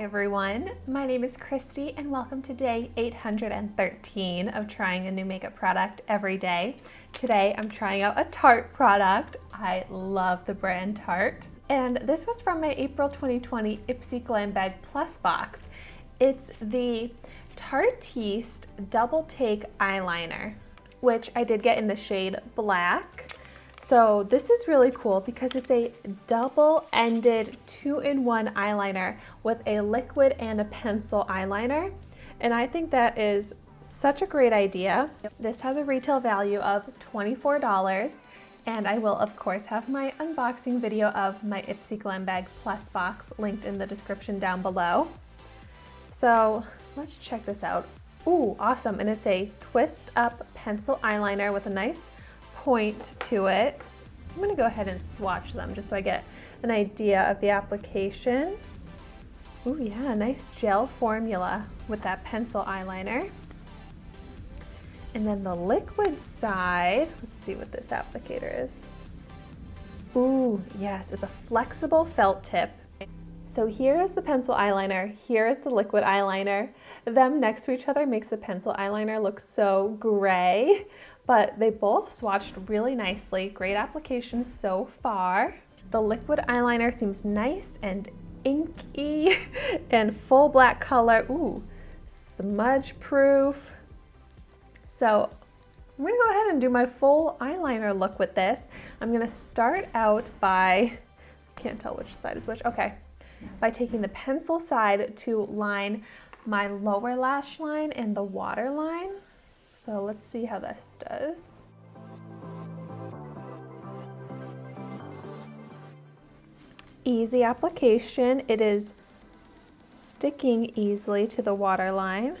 Hi everyone, my name is Christy and welcome to day 813 of trying a new makeup product every day. Today I'm trying out a Tarte product. I love the brand Tarte. And this was from my April 2020 Ipsy Glam Bag Plus box. It's the Tarteist Double Take Eyeliner, which I did get in the shade Black. So this is really cool because it's a double-ended 2-in-1 eyeliner with a liquid and a pencil eyeliner. And I think that is such a great idea. This has a retail value of $24. And I will of course have my unboxing video of my Ipsy Glam Bag Plus box linked in the description down below. So let's check this out. Ooh, awesome. And it's a twist up pencil eyeliner with a nice point to it. I'm going to go ahead and swatch them just so I get an idea of the application. Ooh, yeah, nice gel formula with that pencil eyeliner. And then the liquid side, let's see what this applicator is. Ooh, yes, it's a flexible felt tip. So here is the pencil eyeliner, here is the liquid eyeliner. Them next to each other makes the pencil eyeliner look so gray, but they both swatched really nicely. Great application so far. The liquid eyeliner seems nice and inky and full black color. Ooh, smudge proof. So I'm gonna go ahead and do my full eyeliner look with this. I'm gonna start out by, can't tell which side is which, okay. By taking the pencil side to line my lower lash line and the waterline. So let's see how this does. Easy application. It is sticking easily to the waterline.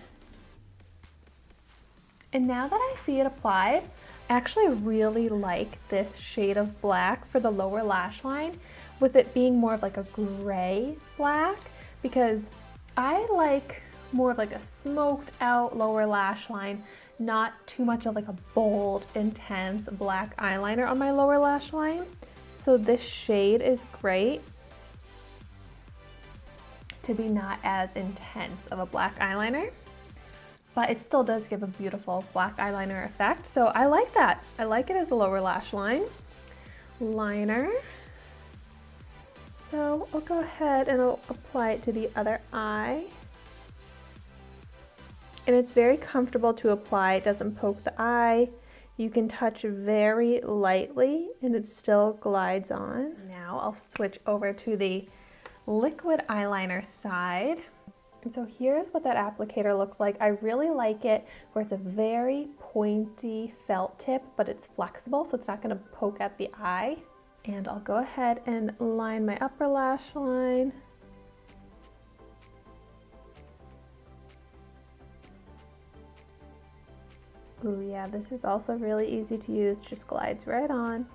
And now that I see it applied, I actually really like this shade of black for the lower lash line, with it being more of like a gray black, because I like more of like a smoked out lower lash line, not too much of like a bold, intense black eyeliner on my lower lash line. So this shade is great to be not as intense of a black eyeliner, but it still does give a beautiful black eyeliner effect. So I like that. I like it as a lower lash line. Liner. So I'll go ahead and I'll apply it to the other eye. And it's very comfortable to apply. It doesn't poke the eye. You can touch very lightly and it still glides on. Now I'll switch over to the liquid eyeliner side. And so here's what that applicator looks like. I really like it where it's a very pointy felt tip, but it's flexible, so it's not going to poke at the eye. And I'll go ahead and line my upper lash line. Ooh, yeah, this is also really easy to use, just glides right on.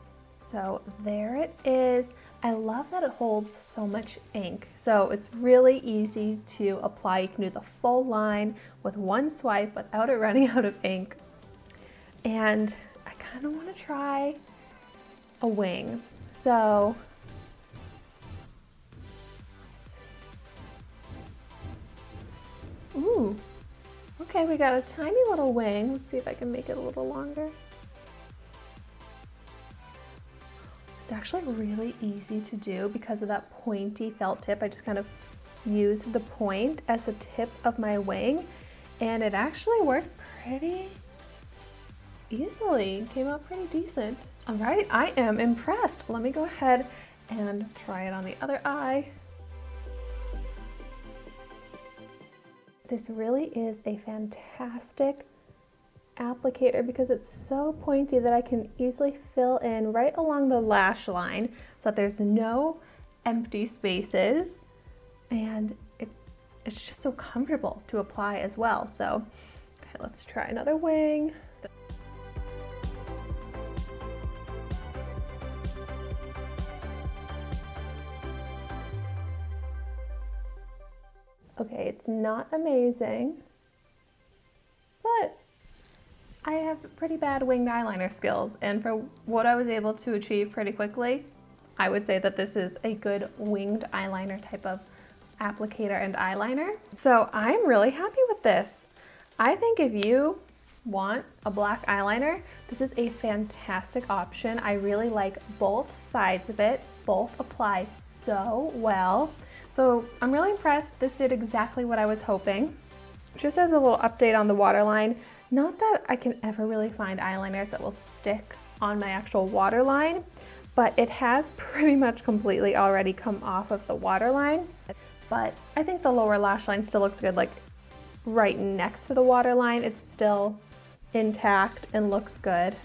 So there it is. I love that it holds so much ink. So it's really easy to apply. You can do the full line with one swipe without it running out of ink. And I kind of want to try a wing. So let's see. Ooh. Okay, we got a tiny little wing. Let's see if I can make it a little longer. It's actually really easy to do because of that pointy felt tip. I just kind of used the point as the tip of my wing, and it actually worked pretty easily. It came out pretty decent. All right, I am impressed. Let me go ahead and try it on the other eye. This really is a fantastic applicator because it's so pointy that I can easily fill in right along the lash line so that there's no empty spaces, and it's just so comfortable to apply as well. So okay, let's try another wing. Okay, it's not amazing, but I have pretty bad winged eyeliner skills, and for what I was able to achieve pretty quickly, I would say that this is a good winged eyeliner type of applicator and eyeliner. So I'm really happy with this. I think if you want a black eyeliner, this is a fantastic option. I really like both sides of it. Both apply so well. So I'm really impressed. This did exactly what I was hoping. Just as a little update on the waterline, not that I can ever really find eyeliners that will stick on my actual waterline, but it has pretty much completely already come off of the waterline. But I think the lower lash line still looks good, like right next to the waterline. It's still intact and looks good.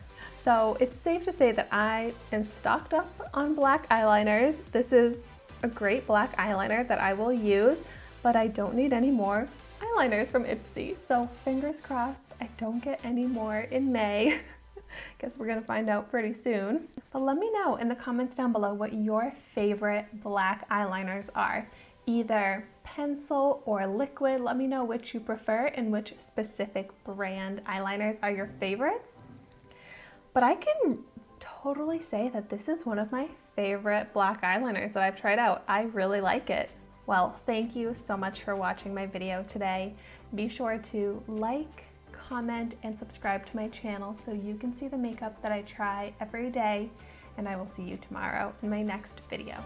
So it's safe to say that I am stocked up on black eyeliners. This is a great black eyeliner that I will use, but I don't need any more eyeliners from Ipsy. So fingers crossed I don't get any more in May. Guess we're gonna find out pretty soon. But let me know in the comments down below what your favorite black eyeliners are. Either pencil or liquid. Let me know which you prefer and which specific brand eyeliners are your favorites. But I can totally say that this is one of my favorite black eyeliners that I've tried out. I really like it. Well, thank you so much for watching my video today. Be sure to like, comment, and subscribe to my channel so you can see the makeup that I try every day, and I will see you tomorrow in my next video.